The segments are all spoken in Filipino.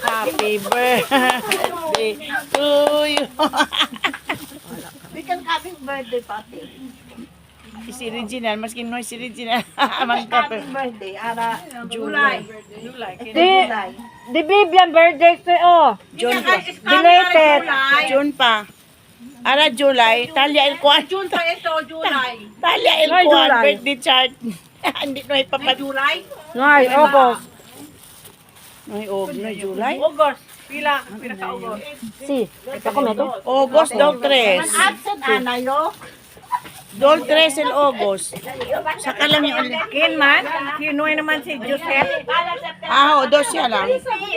Happy birthday to you. We can happy birthday party. Si Reginald, maski no si Reginald. Happy Magkape. birthday, ara July. Di Bibian birthday ko, oh. June pa. Belated. June pa. Ara July. Talia el kuan. June pa ito, July. Talia el Ay, kuan. July. Birthday chart. Hindi no ipapad. July? Ngay, August. Noy no July. August. Pila ka August. Si, ako meto. August daw 3. Absent ana yo. Dol 3 el August. Saka lang yung ulit. Ken man, kinuha naman si Joseph. Ah, dos siya lang.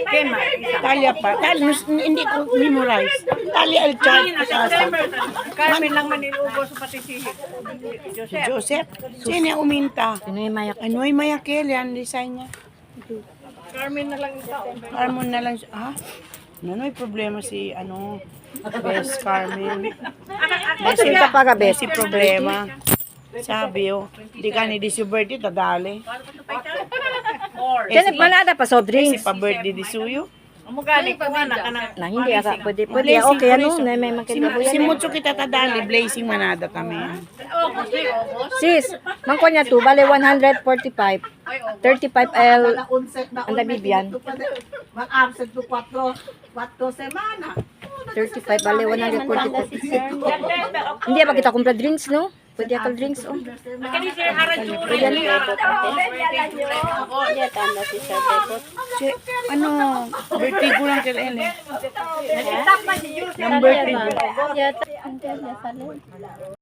Ken man. Talia pa. Hindi ko memorize. Talia el chart. Carmen lang man August pati si Joseph. Joseph. Sino yung uminta? Sino yung mayak? Anoy Mayakil yan, design niya. Carmen na lang ito. Carmen na lang siya. Ah? Nanoy problema si, Best Carmen. Ito yung kapagabi. Si problema. Sabi, di ka ni si birthday, tadali. Kaya manada pa soft Si drinks. pa birthday di suyo. Umugali ko na kana. Na hindi aka pwede. Pwede okay ano na may makita ko Si yan. Mucho kita tadali, blazing manada kami. Sis, mangko niya to bale 145. 35L ang Bibian. Mag-absent to 4 semana. 35 bale 145. Hindi ba kita kumpra drinks no? Pwede akal drinks oh. Kani si Hara Jury. Birthday ko lang kila Ellen. Ang birthday ko.